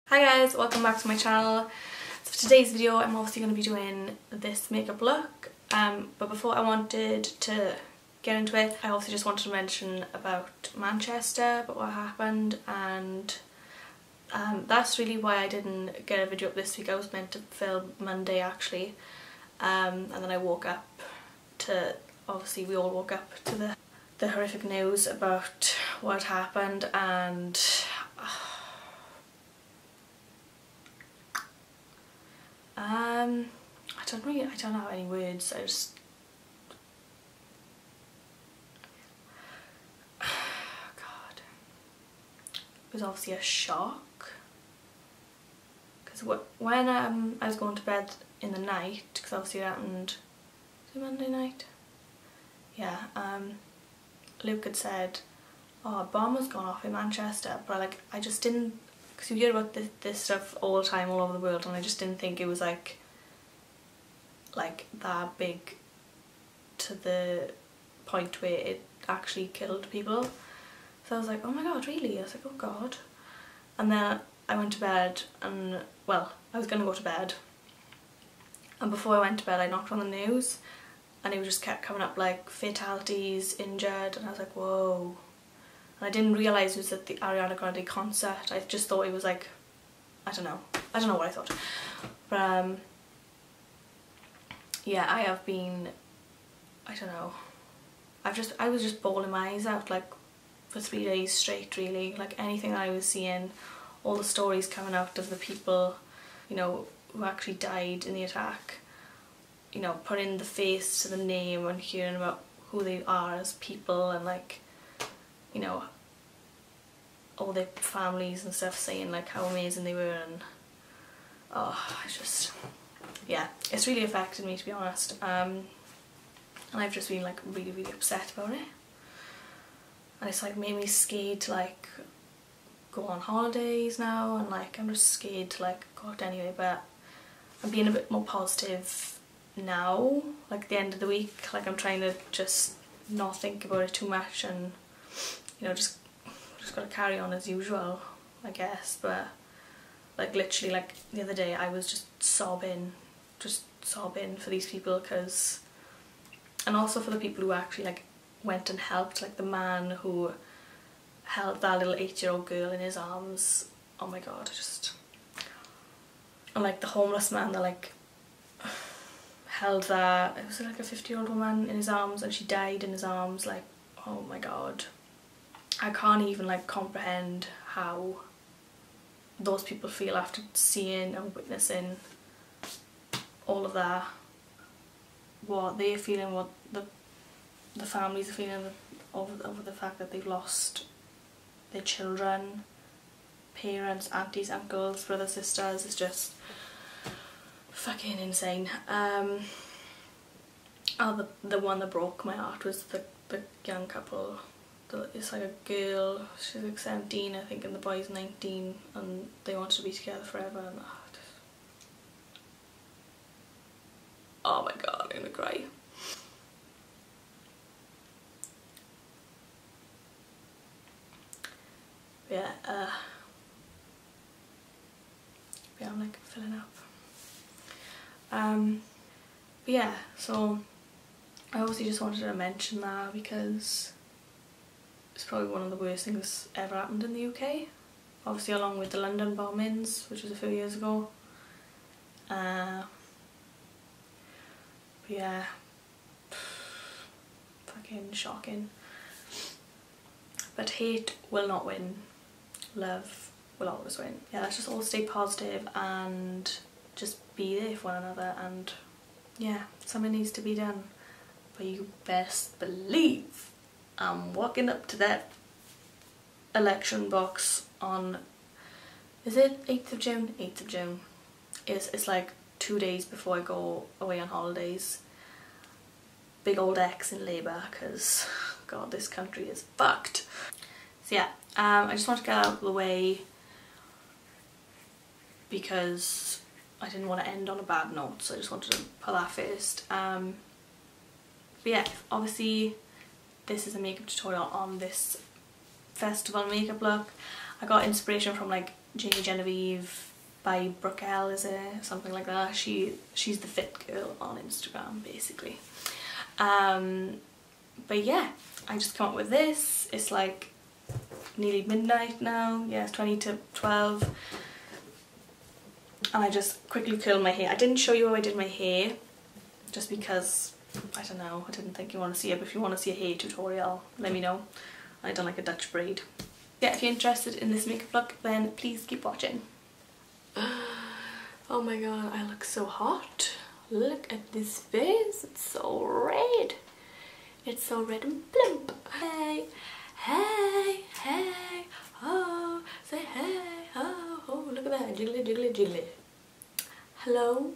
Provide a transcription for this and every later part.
Hi guys, welcome back to my channel. So for today's video I'm obviously going to be doing this makeup look, but before I wanted to get into it, I also just wanted to mention about Manchester, about what happened, and that's really why I didn't get a video up this week. I was meant to film Monday actually, and then I woke up to, obviously we all woke up to the horrific news about what happened, and I don't have any words. God, it was obviously a shock, because when I was going to bed in the night, because obviously it happened, was it Monday night? Yeah, Luke had said, oh, a bomb has gone off in Manchester, but I just didn't, because you hear about this stuff all the time all over the world, and I just didn't think it was like that big to the point where it actually killed people. So I was like, oh my god, really? I was like, oh god. And then I went to bed, and well, I was gonna go to bed, and before I went to bed I knocked on the news and it just kept coming up like fatalities, injured, and I was like, whoa. And I didn't realise it was at the Ariana Grande concert. I just thought it was like, I don't know what I thought. But yeah, I have been, I don't know, I was just bawling my eyes out like for 3 days straight really. Like anything that I was seeing, all the stories coming out of the people, you know, who actually died in the attack, you know, putting the face to the name and hearing about who they are as people, and like, you know, all their families and stuff saying like how amazing they were, and oh, I just, yeah, it's really affected me, to be honest, and I've just been like really upset about it, and it's like made me scared to like go on holidays now, and like I'm just scared to like go out anyway. But I'm being a bit more positive now, like at the end of the week. Like I'm trying to just not think about it too much, and you know, just gotta carry on as usual, I guess. But like literally, like the other day I was just sobbing for these people, because, and also for the people who actually like went and helped, like the man who held that little 8-year-old girl in his arms. Oh my god, and like the homeless man that like held that, it was like a 50-year-old woman in his arms, and she died in his arms. Like, oh my god, I can't even like comprehend how those people feel after seeing and witnessing all of that, what they're feeling, what the families are feeling over the fact that they've lost their children, parents, aunties, uncles, brothers, sisters. Is just fucking insane. Oh, the one that broke my heart was the young couple. It's like a girl, she's like 17 I think, and the boy's 19, and they want to be together forever, and oh my god, I'm gonna cry. Yeah, yeah, I'm like filling up. But yeah, so I obviously just wanted to mention that, because it's probably one of the worst things ever happened in the UK. Obviously along with the London bombings, which was a few years ago. But yeah, fucking shocking. But hate will not win. Love will always win. Yeah, let's just all stay positive and just be there for one another, and yeah, something needs to be done. But you best believe I'm walking up to that election box on, is it 8th of June? 8th of June. It's like 2 days before I go away on holidays. Big old X in Labour, because god, this country is fucked. So yeah, I just want to get out of the way, because I didn't want to end on a bad note, so I just wanted to put that first. But yeah, obviously this is a makeup tutorial on this festival makeup look. I got inspiration from like Jamie Genevieve by Brookel, is it? Something like that. She's the fit girl on Instagram, basically. But yeah, I just come up with this. It's like nearly midnight now. Yeah, it's 20 to 12. And I just quickly curled my hair. I didn't show you how I did my hair, just because, I don't know, I didn't think you want to see it. But if you want to see a hair tutorial, let me know. I done like a Dutch braid. Yeah, if you're interested in this makeup look, then please keep watching. Oh my god, I look so hot. Look at this face, it's so red. It's so red and plump. Hey, hey, hey, oh, say hey, oh, oh, look at that, jiggly, jiggly, jiggly. Hello,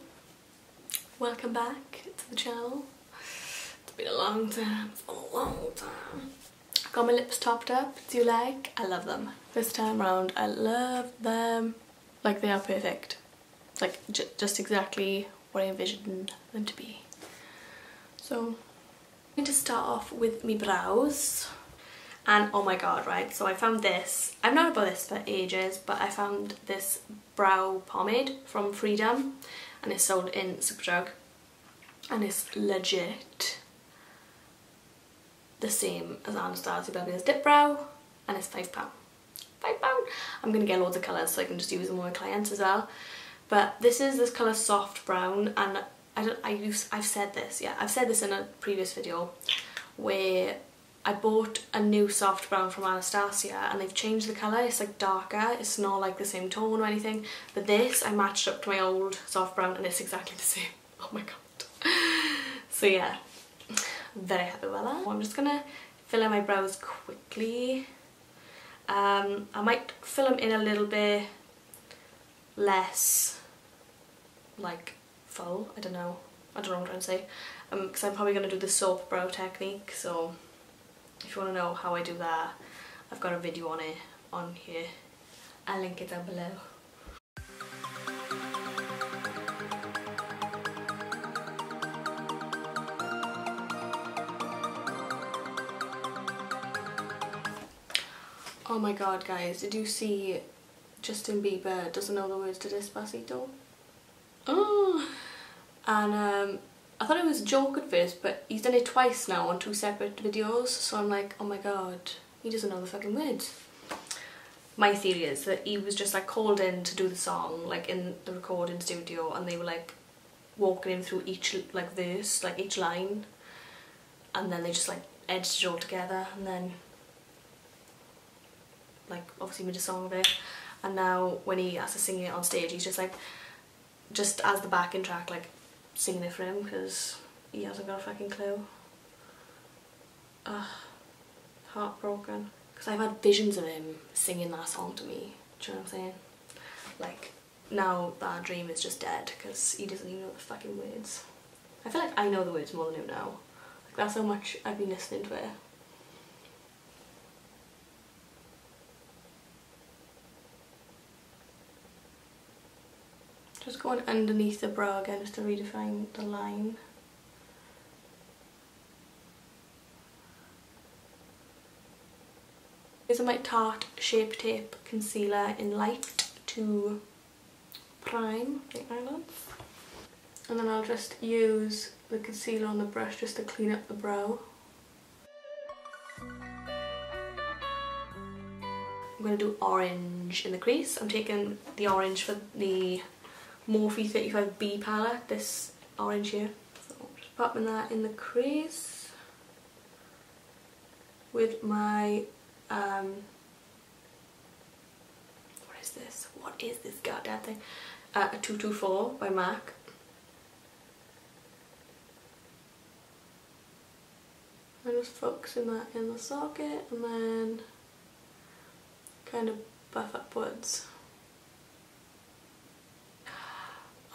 welcome back to the channel. It's been a long time, it's been a long time. Got my lips topped up. Do you like? I love them. This time round, I love them. Like, they are perfect. Like, just exactly what I envisioned them to be. So, I'm going to start off with my brows. And oh my god, right, so I found this. I've known about this for ages, but I found this brow pomade from Freedom. And it's sold in Superdrug. And it's legit the same as Anastasia Beverly's Dip Brow, and it's £5. £5. I'm gonna get loads of colours so I can just use them with my clients as well. But this is this colour Soft Brown, and I've said this, yeah, I've said this in a previous video where I bought a new Soft Brown from Anastasia and they've changed the colour. It's like darker, it's not like the same tone or anything, but this I matched up to my old Soft Brown and it's exactly the same. Oh my god. So yeah, very happy with that. I'm just gonna fill in my brows quickly. I might fill them in a little bit less like full. I don't know what I'm trying to say, because I'm probably gonna do the soap brow technique. So if you want to know how I do that, I've got a video on it on here. I'll link it down below. Oh my god, guys, did you see Justin Bieber doesn't know the words to Despacito? Oh! And I thought it was a joke at first, but he's done it twice now on 2 separate videos, so I'm like, oh my god, he doesn't know the fucking words. My theory is that he was just like called in to do the song, like in the recording studio, and they were like walking him through each like verse, like each line, and then they just like edited it all together, and then like obviously made a song of it. And now when he has to sing it on stage, he's just like, just as the backing track, like singing it for him, because he hasn't got a fucking clue. Ugh, heartbroken, because I've had visions of him singing that song to me. Do you know what I'm saying? Like, now that dream is just dead because he doesn't even know the fucking words. I feel like I know the words more than him now. Like, that's how much I've been listening to it. Just going underneath the brow again just to redefine the line. Using my Tarte Shape Tape Concealer in Light to prime the eyelids. And then I'll just use the concealer on the brush just to clean up the brow. I'm going to do orange in the crease. I'm taking the orange for the Morphe 35B palette, this orange here. So just popping that in the crease with my what is this? What is this goddamn thing? A 224 by MAC. I'm just focusing that in the socket and then kind of buff upwards.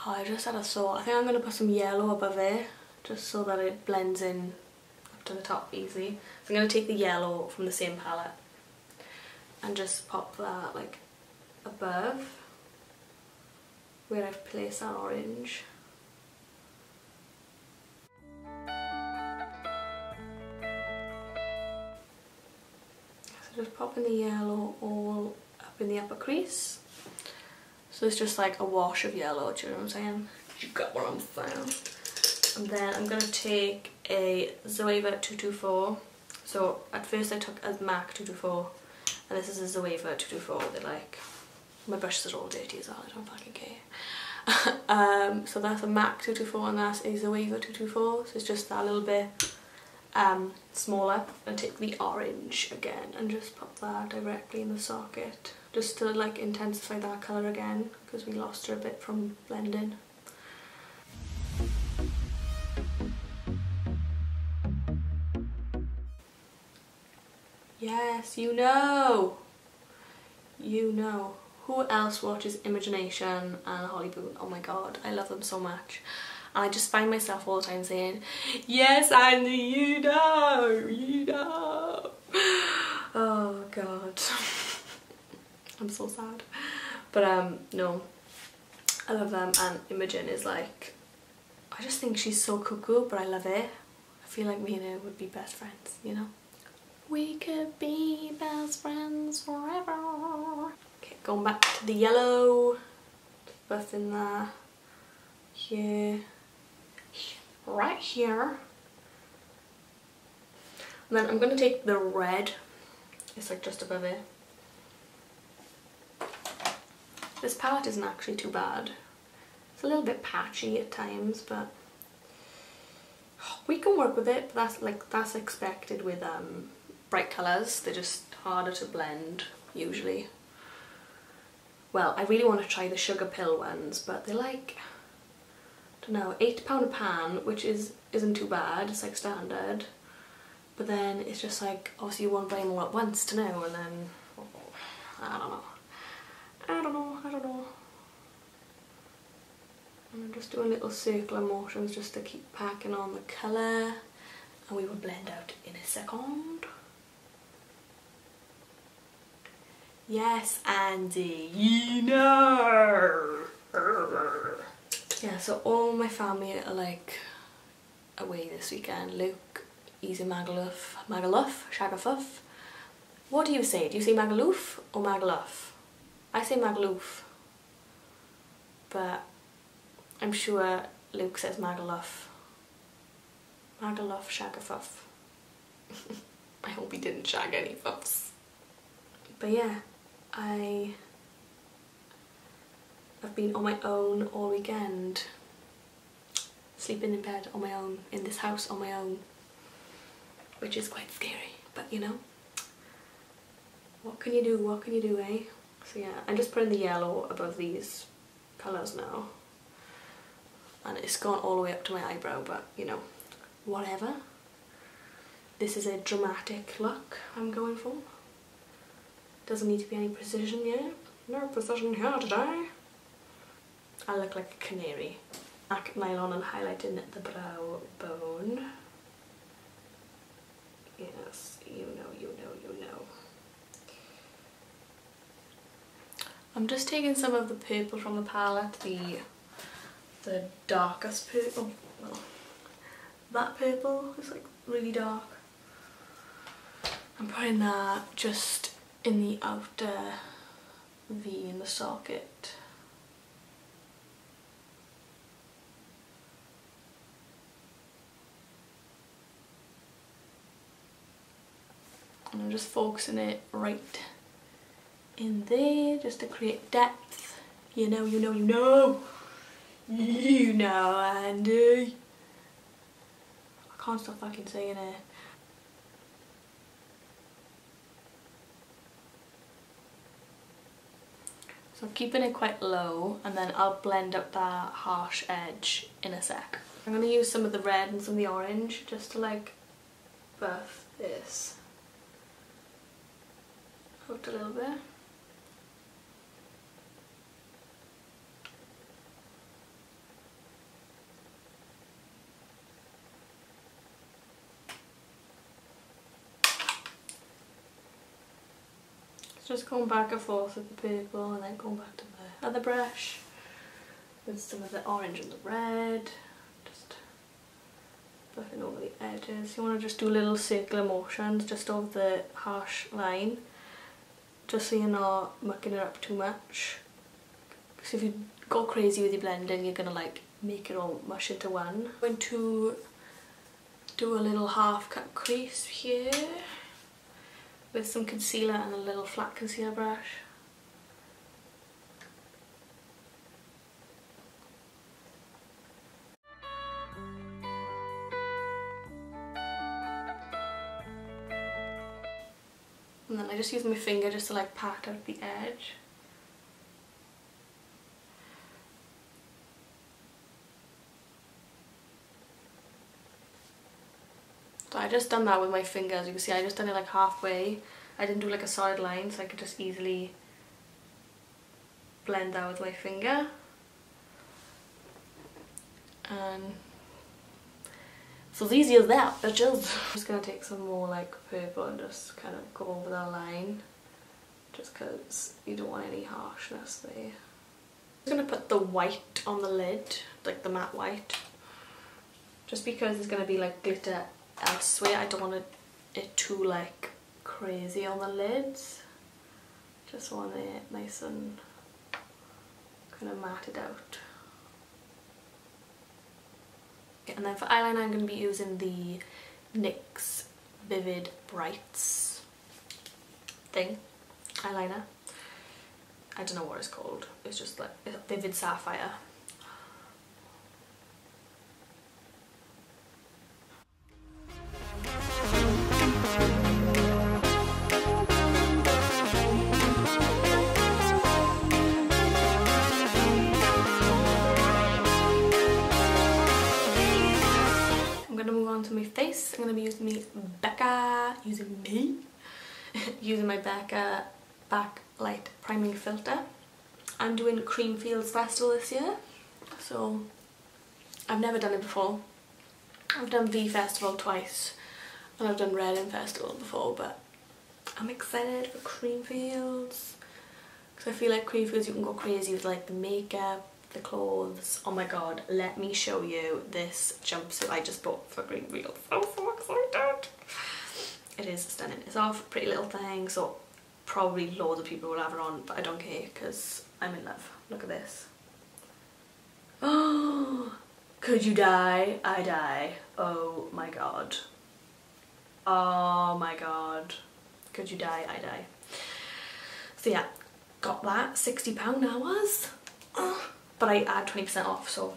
Oh, I just had a thought. I think I'm going to put some yellow above it just so that it blends in up to the top easily. So I'm going to take the yellow from the same palette and just pop that like above where I've placed that orange. So just popping the yellow all up in the upper crease. So it's just like a wash of yellow, do you know what I'm saying? You got what I'm saying. And then I'm going to take a Zoeva 224. So at first I took a MAC 224 and this is a Zoeva 224. They're like, my brushes are all dirty as well, I don't fucking care. So that's a MAC 224 and that's a Zoeva 224. So it's just that little bit smaller. And take the orange again and just pop that directly in the socket. Just to like intensify that colour again because we lost her a bit from blending. Yes, you know. Who else watches Imagination and Holly Boone? Oh my god, I love them so much. And I just find myself all the time saying, yes Andy, you know. Oh god. I'm so sad. But no, I love them, and Imogen is like, I just think she's so cuckoo, but I love it. I feel like me and her would be best friends, you know? We could be best friends forever. Okay, going back to the yellow. Buff in there. Here. Right here. And then I'm going to take the red. It's like just above it. This palette isn't actually too bad. It's a little bit patchy at times, but we can work with it. But that's expected with bright colours. They're just harder to blend usually. Well, I really want to try the sugar pill ones, but they're like, I don't know, £8 a pan, which isn't too bad. It's like standard. But then it's just like, obviously you won't buy them all at once to know, and then I don't know. And I'm just doing little circular motions just to keep packing on the colour, and we will blend out in a second. Yes, Andy, you know. Yeah, so all my family are like away this weekend. Luke, he's in Magaluf, Shagafuff. What do you say? Do you say Magaluf or Magaluf? I say Magaluf, but I'm sure Luke says Magaluf. Magaluf, Shagafuff. I hope he didn't shag any fuffs. But yeah, I've been on my own all weekend, sleeping in bed on my own, in this house on my own, which is quite scary, but you know, what can you do, eh? So yeah, I'm just putting the yellow above these colours now, and it's gone all the way up to my eyebrow, but you know, whatever. This is a dramatic look I'm going for. Doesn't need to be any precision yet. No precision here today. I look like a canary. Black nylon and highlighting the brow bone. Yes, you know. I'm just taking some of the purple from the palette, the darkest purple. Well, that purple is like really dark. I'm putting that just in the outer V in the socket. And I'm just focusing it right in there just to create depth. You know, Andy. I can't stop fucking saying it. So I'm keeping it quite low, and then I'll blend out that harsh edge in a sec. I'm going to use some of the red and some of the orange just to like buff this out a little bit. Just going back and forth with the purple and then going back to the other brush with some of the orange and the red, just buffing over the edges. You want to just do little circular motions just over the harsh line, just so you're not mucking it up too much. because if you go crazy with your blending you're gonna like make it all mush into one. I'm going to do a little half cut crease here with some concealer and a little flat concealer brush. And then I just use my finger just to like pat out the edge. So I just done that with my finger, as you can see. I just done it like halfway. I didn't do like a solid line, so I could just easily blend that with my finger. And so it's easy as that, bitches. I'm just gonna take some more like purple and just kind of go over that line, just because you don't want any harshness there. I'm just gonna put the white on the lid, like the matte white, just because there's gonna be like glitter elsewhere. I don't want it too like crazy on the lids. Just want it nice and kind of matted out. And then for eyeliner I'm going to be using the NYX Vivid Brights thing eyeliner. I don't know what it's called. It's just like it's Vivid Sapphire. To my face, I'm going to be using my Becca Backlight Priming Filter. I'm doing Creamfields Festival this year, so I've never done it before. I've done V Festival twice and I've done Reading Festival before, but I'm excited for Creamfields because I feel like Creamfields you can go crazy with like the makeup, the clothes. Oh my god, let me show you this jumpsuit I just bought for Greenfield. I'm so excited. It is stunning. It's off Pretty Little Thing, so probably loads of people will have it on, but I don't care because I'm in love. Look at this. Oh, could you die? I die. Oh my god. Oh my god. Could you die? I die. So yeah, got that. £60 now was. But I add 20% off, so.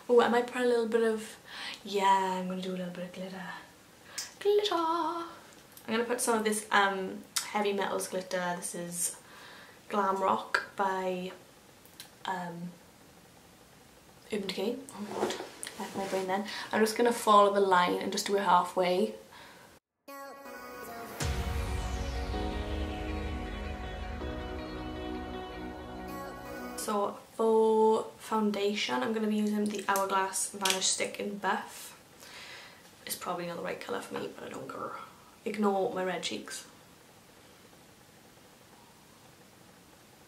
Oh, I might put a little bit of, yeah, I'm gonna do a little bit of glitter. Glitter! I'm gonna put some of this Heavy Metals glitter. This is Glam Rock by Urban Decay. Oh my god, left my brain then. I'm just gonna follow the line and just do it halfway. So for foundation, I'm going to be using the Hourglass Vanish Stick in Buff. It's probably not the right colour for me, but I don't care. Ignore my red cheeks.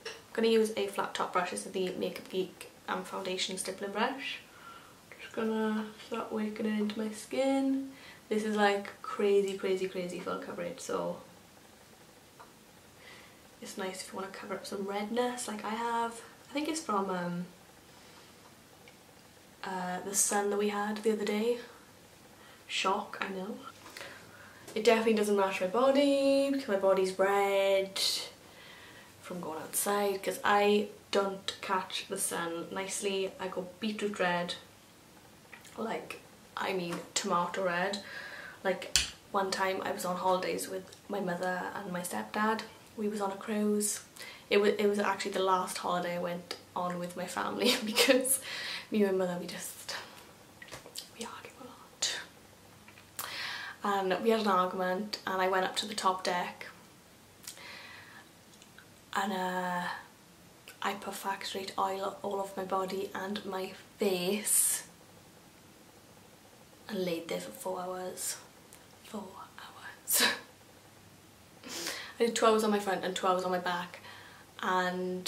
I'm going to use a flat top brush. This is the Makeup Geek foundation stippling brush. Just gonna start working it into my skin. This is like crazy full coverage, so it's nice if you want to cover up some redness like I have. I think it's from the sun that we had the other day. Shock, I know. It definitely doesn't match my body because my body's red from going outside because I don't catch the sun nicely. I go beetroot red, like I mean tomato red. Like one time I was on holidays with my mother and my stepdad. We was on a cruise. It was actually the last holiday I went on with my family because me and my mother we argue a lot. And we had an argument and I went up to the top deck and I put factory oil all over my body and my face and laid there for 4 hours. 4 hours. I did 2 hours on my front and 2 hours on my back, and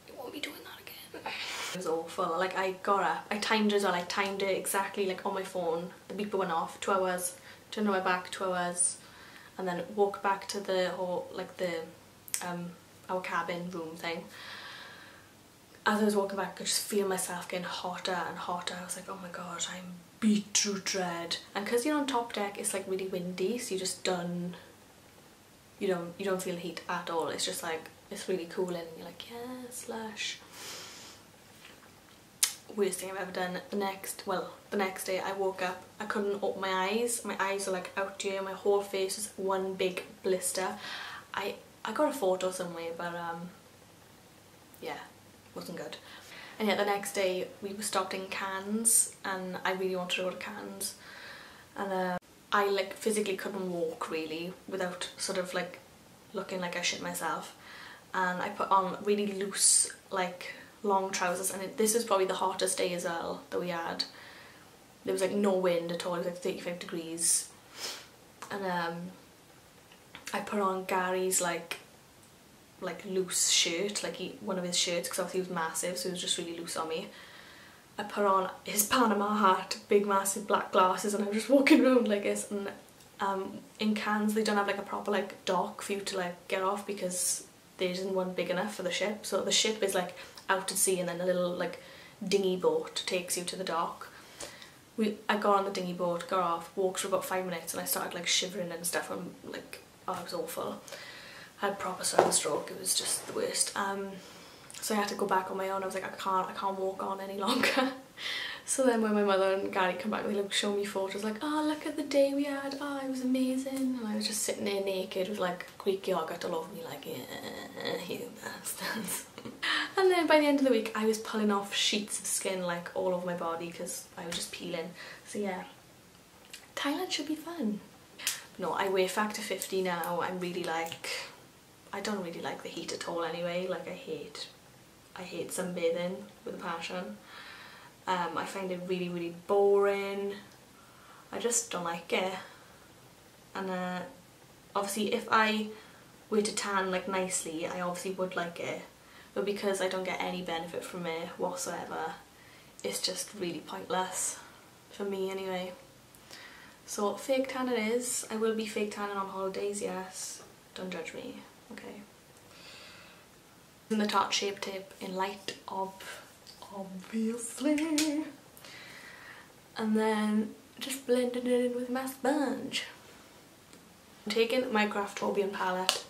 I won't be doing that again. It was awful. Like I got up, I timed it as well, I timed it exactly like on my phone. The beeper went off, 2 hours, turned on my back, 2 hours, and then walked back to the whole, like the our cabin room thing. As I was walking back, I could just feel myself getting hotter and hotter. I was like, oh my god, I'm beetroot red. And because you're on top deck, it's like really windy, so you just don't, you don't feel the heat at all. It's just like, it's really cooling and you're like, yes, lush. Worst thing I've ever done. The next day I woke up, I couldn't open my eyes. My eyes are like out here, my whole face is one big blister. I got a photo somewhere, but yeah, wasn't good. And yet the next day we were stopped in Cannes and I really wanted to go to Cannes, and I like physically couldn't walk really without sort of like looking like I shit myself, and I put on really loose like long trousers, and this was probably the hottest day as well that we had. There was like no wind at all, it was like 35 degrees, and I put on Gary's like loose shirt, like one of his shirts, because obviously he was massive, so he was just really loose on me. I put on his Panama hat, big massive black glasses, and I was just walking around like this. And in Cannes they don't have like a proper like dock for you to like get off, because there isn't one big enough for the ship. So the ship is like out at sea, and then a little like dinghy boat takes you to the dock. I got on the dinghy boat, got off, walked for about 5 minutes, and I started like shivering and stuff. I'm like, oh, it was awful. I had proper sunstroke, it was just the worst. So I had to go back on my own. I was like, I can't walk on any longer. So then when my mother and Gary come back, they like show me photos like, oh, look at the day we had, oh, it was amazing. And I was just sitting there naked with like Greek yogurt all over me, like, yeah, you bastards. And then by the end of the week I was pulling off sheets of skin like all over my body because I was just peeling. So yeah, Thailand should be fun. No, I weigh factor 50 now. I'm really like, I don't really like the heat at all anyway. Like I hate sunbathing with a passion. I find it really, really boring. I just don't like it. And obviously if I were to tan like nicely, I obviously would like it. But because I don't get any benefit from it whatsoever, it's just really pointless. For me anyway. So fake tan it is. I will be fake tanning on holidays, yes. Don't judge me, okay. In the Tarte Shape Tape in light of, obviously. And then just blending it in with my sponge. I'm taking my Craftobian palette.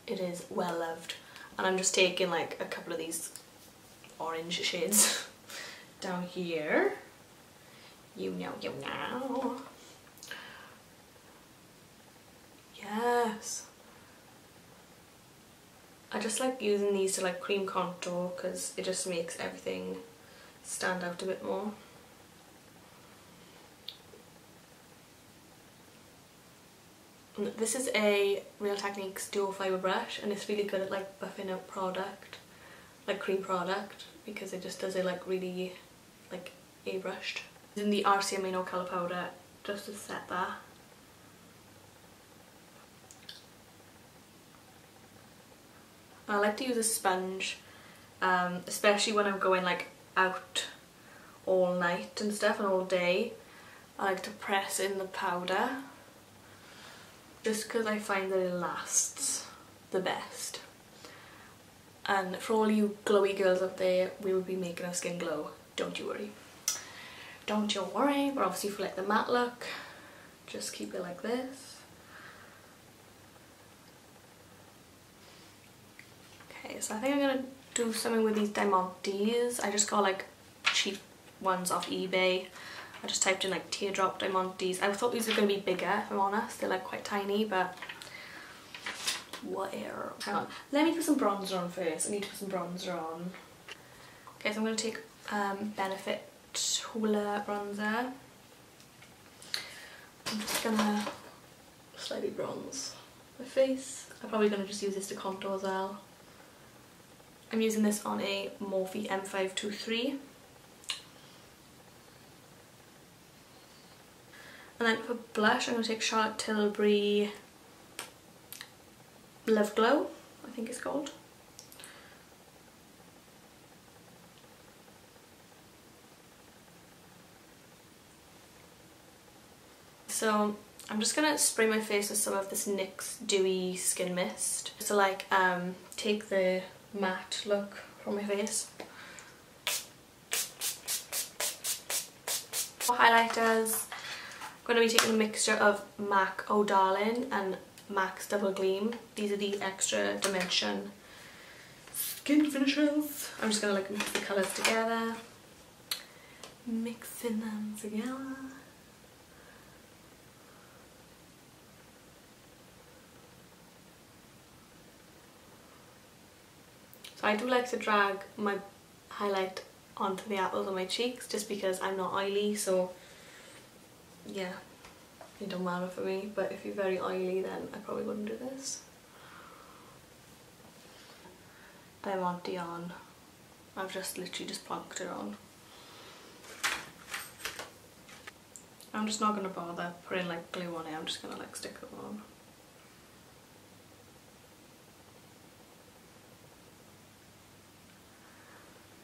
It is well loved. And I'm just taking like a couple of these orange shades down here. You know. Yes. I just like using these to like cream contour because it just makes everything stand out a bit more. And this is a Real Techniques dual fibre brush, and it's really good at like buffing out product, like cream product, because it just does it like really like airbrushed. Using the RC Amino colour powder just to set that. I like to use a sponge, especially when I'm going like out all night and stuff and all day. I like to press in the powder just because I find that it lasts the best. And for all you glowy girls out there, we will be making our skin glow, don't you worry. Don't you worry, but obviously for like the matte look, just keep it like this. Okay, so I think I'm gonna do something with these Diamantes. I just got like cheap ones off eBay. I just typed in like teardrop Diamantes. I thought these were gonna be bigger, if I'm honest. They're like quite tiny, but whatever. Hang on, let me put some bronzer on first. I need to put some bronzer on. Okay, so I'm gonna take Benefit Hoola bronzer. I'm just gonna slightly bronze my face. I'm probably gonna just use this to contour as well. I'm using this on a Morphe M523. And then for blush, I'm going to take Charlotte Tilbury Love Glow, I think it's called. So I'm just gonna spray my face with some of this NYX Dewy Skin Mist to like take the matte look from my face. For highlighters, I'm going to be taking a mixture of MAC Oh Darling and MAC's Double Gleam. These are the Extra Dimension skin finishers. I'm just going to like mix the colours together. Mixing them together. So I do like to drag my highlight onto the apples of my cheeks just because I'm not oily, so yeah, it don't matter for me. But if you're very oily, then I probably wouldn't do this. Diamante on. I've just literally just plonked it on. I'm just not going to bother putting like glue on it, I'm just going to like stick them on.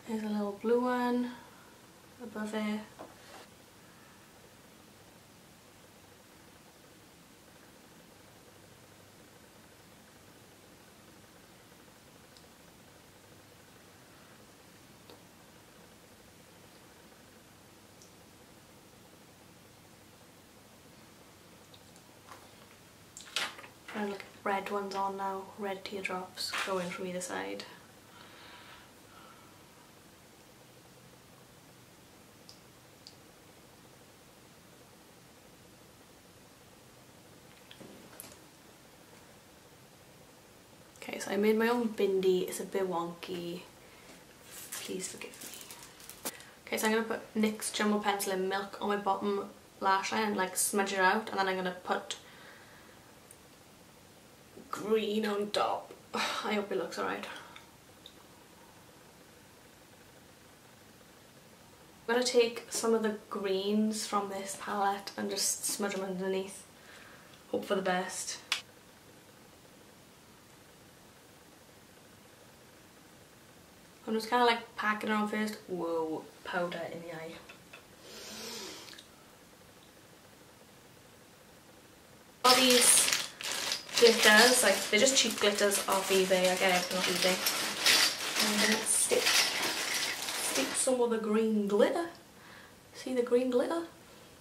Here's a little blue one above it. And look, red ones on now, red teardrops going from either side. Okay, so I made my own bindi, it's a bit wonky, please forgive me. Okay, so I'm going to put NYX Jumbo Pencil in Milk on my bottom lash line and like smudge it out, and then I'm going to put green on top. I hope it looks alright. I'm going to take some of the greens from this palette and just smudge them underneath. Hope for the best. I'm just kind of like packing it on first. Whoa, powder in the eye. All these glitters, like they're just cheap glitters off eBay. I get everything off eBay. And then stick some of the green glitter. See the green glitter?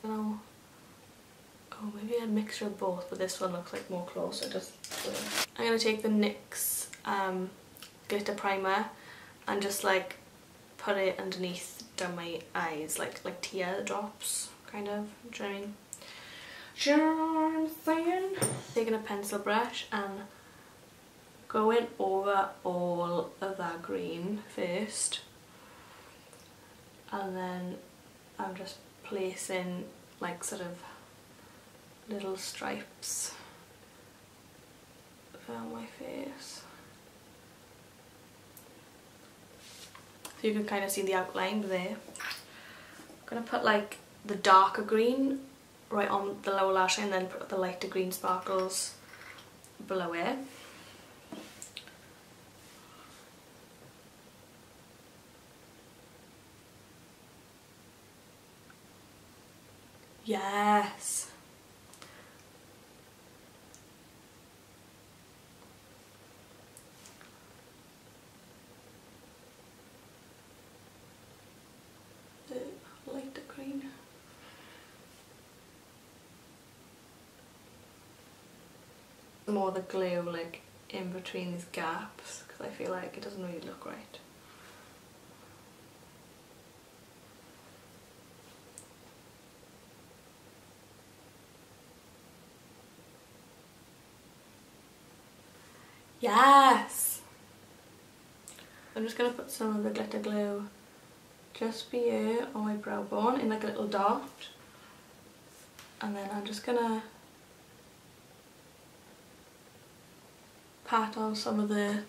Oh, maybe a mixture of both, but this one looks like more closer. Just I'm gonna take the NYX glitter primer and just like put it underneath down my eyes, like tear drops, kind of. Do you know what I mean? Do you know what I'm saying? Taking a pencil brush and going over all of that green first, and then I'm just placing like sort of little stripes around my face. So you can kind of see the outline there. I'm going to put like the darker green right on the lower lash line and then put the lighter green sparkles below it. Yes! The lighter green. More the glue like in between these gaps, because I feel like it doesn't really look right. Yes! I'm just going to put some of the glitter glue just here on my brow bone in like a little dot, and then I'm just going to pat on some of the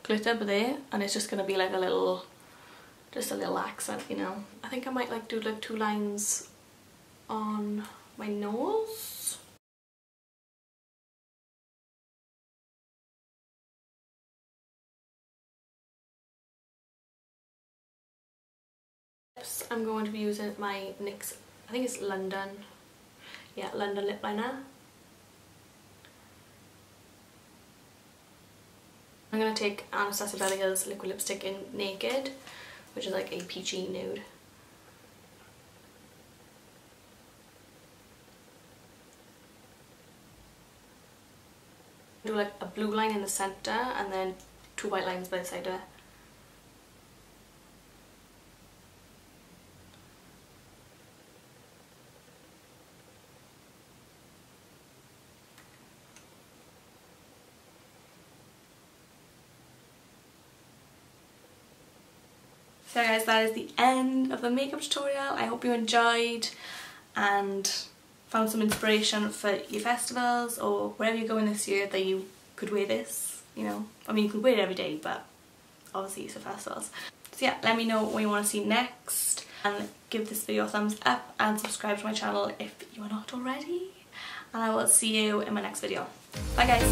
glitter there, and it's just going to be like a little, just a little accent, you know. I think I might like do like 2 lines on my nose. I'm going to be using my NYX, I think it's London. yeah, London lip liner. I'm going to take Anastasia Beverly Hills liquid lipstick in Naked, which is like a peachy nude. Do like a blue line in the centre and then 2 white lines by the side of it. So guys, that is the end of the makeup tutorial. I hope you enjoyed and found some inspiration for your festivals or wherever you're going this year that you could wear this, you know. I mean, you could wear it every day, but obviously it's for festivals. So yeah, let me know what you want to see next and give this video a thumbs up and subscribe to my channel if you are not already. And I will see you in my next video. Bye guys!